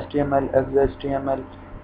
HTML, XHTML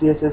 CSS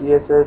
CSS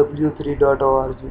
w3.org।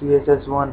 CSS1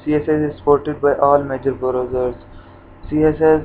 CSS is supported by all major browsers। CSS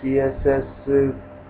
CSS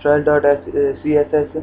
style.css,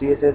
CSS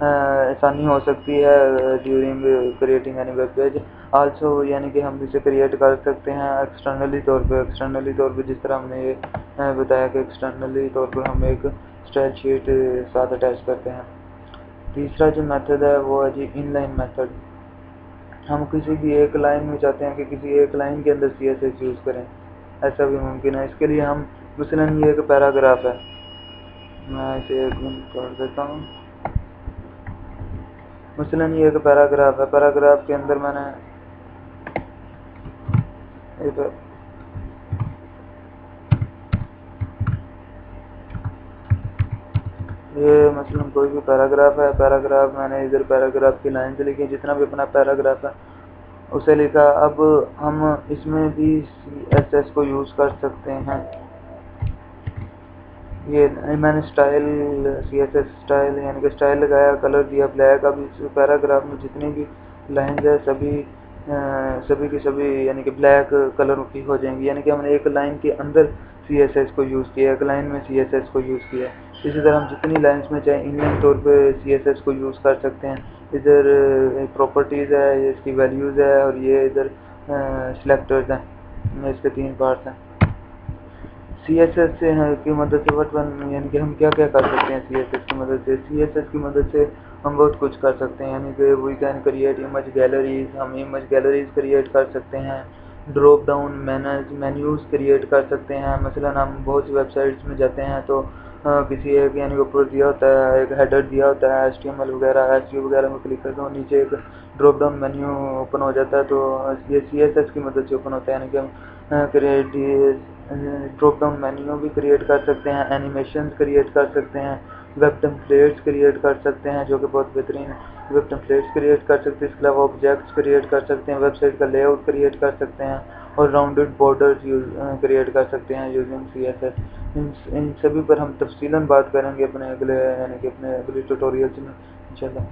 آسانی ہو سکتی ہے during creating any web page also, یعنی کہ ہم اسے create کر سکتے ہیں ایکسٹرنلی طور پہ جس طرح ہم نے یہ بتایا کہ ایکسٹرنلی طور پر ہم ایک اسٹائل شیٹ ساتھ اٹیچ کرتے ہیں۔ تیسرا جو میتھڈ ہے وہ ہے جی ان لائن میتھڈ۔ ہم کسی بھی ایک لائن میں چاہتے ہیں کہ کسی ایک لائن کے اندر CSS یوز کریں، ایسا بھی ممکن ہے۔ اس کے لیے ہم مثلاً یہ ایک پیراگراف ہے، میں اسے ایک منٹ کر دیتا ہوں۔ مثلاً یہ ایک پیراگراف ہے، پیراگراف کے اندر میں نے یہ مثلاً کوئی بھی پیراگراف ہے، پیراگراف میں نے ادھر پیراگراف کی لائن سے لکھی، جتنا بھی اپنا پیراگراف ہے اسے لکھا۔ اب ہم اس میں بھی CSS کو یوز کر سکتے ہیں۔ یہ میں نے CSS اسٹائل یعنی کہ اسٹائل لگایا، کلر دیا بلیک۔ اب اس پیراگراف میں جتنی بھی لائنز ہے سبھی کی سبھی یعنی کہ بلیک کلر کی ہو جائیں گی، یعنی کہ ہم نے ایک لائن کے اندر CSS کو یوز کیا، ایک لائن میں CSS کو یوز کیا۔ اسی طرح ہم جتنی لائنز میں چاہیں ان لائن طور پہ CSS کو یوز کر سکتے ہیں۔ ادھر پراپرٹیز ہے، یہ اس کی ویلیوز ہے، اور یہ ادھر سلیکٹرز ہیں، اس کے 3 پارٹس ہیں۔ CSS کی مدد سے یعنی کہ ہم کیا کیا کر سکتے ہیں CSS کی مدد سے؟ CSS کی مدد سے ہم بہت کچھ کر سکتے ہیں، یعنی کہ we can create image galleries, ہم امیج گیلریز کریٹ کر سکتے ہیں۔ ڈراپ ڈاؤن مینیوز کریٹ کر سکتے ہیں۔ مثلا ہم بہت سی ویب سائٹس میں جاتے ہیں تو کسی ایک یعنی اوپر دیا ہوتا ہے، ایک ہیڈر دیا ہوتا ہے HTML وغیرہ SEO وغیرہ میں کلک کرتے ہیں، نیچے ایک ڈراپ ڈاؤن مینیو اوپن ہو جاتا ہے، تو یہ CSS کی مدد سے اوپن ہوتا ہے، یعنی کہ ہم ڈراپ ڈاؤن مینیو بھی کریٹ کر سکتے ہیں، اینیمیشنز کریٹ کر سکتے ہیں، ویب ٹیمپلیٹس کریٹ کر سکتے ہیں جو کہ بہت بہترین ہے، ویب ٹیمپلیٹس کریٹ کر سکتے ہیں۔ اس کے علاوہ آبجیکٹس کریٹ کر سکتے ہیں، ویب سائٹ کا لے آؤٹ کریٹ کر سکتے ہیں، اور راؤنڈڈ بارڈرز کریٹ کر سکتے ہیں یوزنگ CSS۔ ان سبھی پر ہم تفصیلاً بات کریں گے اپنے اگلے ٹیوٹوریلز میں انشاءاللہ۔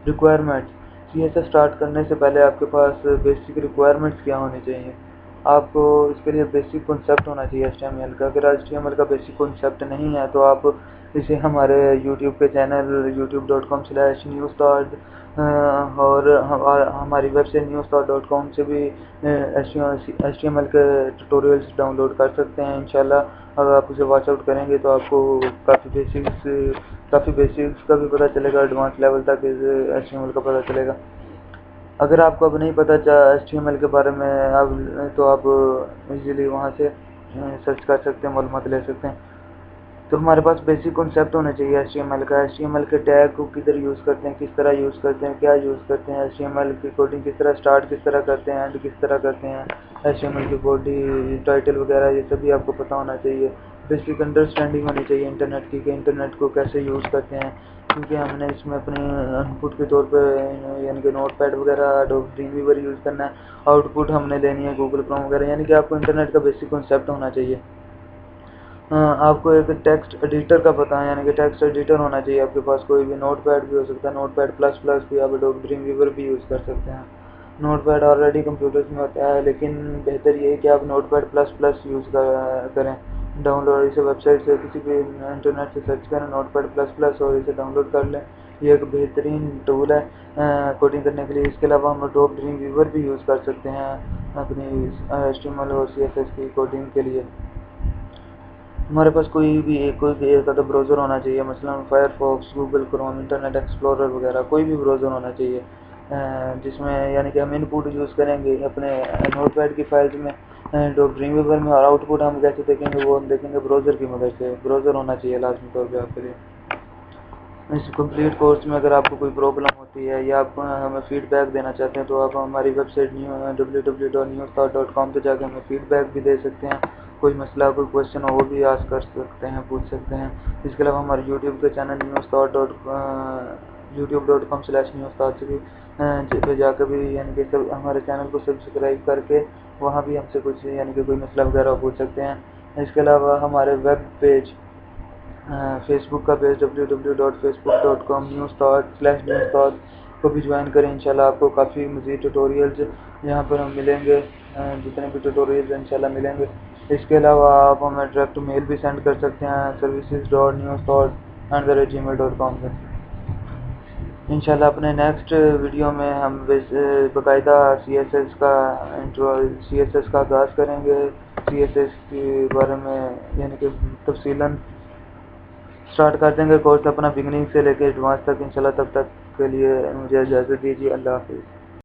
ریکوائرمنٹس: CSS سٹارٹ کرنے سے پہلے آپ کے پاس بیسک ریکوائرمنٹس کیا ہونی چاہیے؟ آپ کو اس کے لیے بیسک کنسیپٹ ہونا چاہیے HTML کا۔ اگر HTML کا بیسک کنسیپٹ نہیں ہے تو آپ اسے ہمارے یوٹیوب کے چینل youtube.com/newstart اور ہماری ویب سائٹ newstart.com سے بھی HTML کے ٹیوٹوریلز ڈاؤن لوڈ کر سکتے ہیں انشاءاللہ۔ اگر آپ اسے واچ آؤٹ کریں گے تو آپ کو کافی بیسکس کا بھی پتہ چلے گا، ایڈوانس لیول تک HTML کا پتہ چلے گا۔ اگر آپ کو اب نہیں پتہ HTML کے بارے میں تو آپ ایزیلی وہاں سے سرچ کر سکتے ہیں، معلومات لے سکتے ہیں۔ تو ہمارے پاس بیسک کنسیپٹ ہونا چاہیے HTML کا۔ HTML کے ٹیگ کو کدھر یوز کرتے ہیں، کس طرح یوز کرتے ہیں، کیا یوز کرتے ہیں، HTML کی کوڈنگ کس طرح اسٹارٹ کس طرح کرتے ہیں، اینڈ کس طرح کرتے ہیں، HTML کی باڈی ٹائٹل وغیرہ یہ سبھی آپ کو پتہ ہونا چاہیے۔ بیسک انڈرسٹینڈنگ ہونی چاہیے انٹرنیٹ کی، کہ انٹرنیٹ کو کیسے یوز کرتے ہیں، کیونکہ ہم نے اس میں اپنے ان پٹ کے طور پہ یعنی کہ نوٹ پیڈ وغیرہ ایڈوب ڈریم ویور یوز کرنا ہے، آؤٹ پٹ ہم نے لینی ہے گوگل کروم وغیرہ، یعنی کہ آپ کو انٹرنیٹ کا بیسک کنسیپٹ ہونا چاہیے۔ آپ کو ایک ٹیکسٹ ایڈیٹر کا پتہ ہے، یعنی کہ ٹیکسٹ ایڈیٹر ہونا چاہیے آپ کے پاس، کوئی بھی نوٹ پیڈ بھی ہو سکتا ہے، نوٹ پیڈ پلس پلس بھی آپ ایڈوب ڈریم ویور بھی یوز کر سکتے ہیں۔ نوٹ پیڈ آلریڈی کمپیوٹرز میں ہوتا ہے، لیکن بہتر یہ ہے کہ آپ notepad plus plus use کریں۔ ڈاؤن لوڈ اسے ویب سائٹ سے کسی بھی انٹرنیٹ سے سرچ کریں نوٹ پیڈ پلس پلس اور اسے ڈاؤن لوڈ کر لیں۔ یہ ایک بہترین ٹول ہے کوڈنگ کرنے کے لیے۔ اس کے علاوہ ہم ایڈوب ڈریم ویور بھی یوز کر سکتے ہیں اپنی HTML اور CSS کی کوڈنگ کے لیے۔ ہمارے پاس کوئی بھی ایک آدھا براؤزر ہونا چاہیے، مثلا fire Fox, Google Chrome, internet explorer وغیرہ، کوئی بھی براؤزر ہونا چاہیے جس میں یعنی کہ ہم ان پٹ یوز کریں گے اپنے نوٹ پیڈ کی فائلز میں ایڈوب ڈریم ویور میں، اور آؤٹ پٹ ہم کیسے دیکھیں گے وہ ہم دیکھیں گے براؤزر کی مدد سے۔ براؤزر ہونا چاہیے لازمی طور پہ آپ کے لیے۔ اس کمپلیٹ کورس میں اگر آپ کو کوئی پرابلم ہوتی ہے یا آپ ہمیں فیڈ بیک دینا چاہتے ہیں تو آپ ہماری ویب سائٹ www.newstart.com پہ جا کے ہمیں فیڈ بیک بھی دے سکتے ہیں۔ کوئی مسئلہ کوئی کویشچن ہو وہ بھی آسک کر سکتے ہیں، پوچھ سکتے ہیں۔ اس کے علاوہ ہمارے یوٹیوب کے چینل youtube.com/newstart پہ جا کے بھی یعنی کہ ہمارے چینل کو سبسکرائب کر کے وہاں بھی ہم سے کچھ یعنی کہ کوئی مسئلہ وغیرہ پوچھ سکتے ہیں۔ اس کے علاوہ ہمارے ویب پیج فیس بک کا پیج www.facebook.com/newstart کو بھی جوائن کریں، انشاءاللہ آپ کو کافی مزید ٹیوٹوریلز یہاں پر ہم ملیں گے، جتنے بھی ٹیوٹوریلز انشاءاللہ ملیں گے۔ اس کے علاوہ آپ ہمیں ڈائریکٹ میل بھی سینڈ کر سکتے ہیں services.newstart@gmail.com سے۔ انشاءاللہ اپنے نیکسٹ ویڈیو میں ہم باقاعدہ سی ایس ایس کا آغاز کریں گے، سی ایس ایس کے بارے میں یعنی کہ تفصیلاً سٹارٹ کر دیں گے کورس اپنا بگننگ سے لے کے ایڈوانس تک انشاءاللہ۔ تب تک کے لیے مجھے اجازت دیجیے، اللہ حافظ۔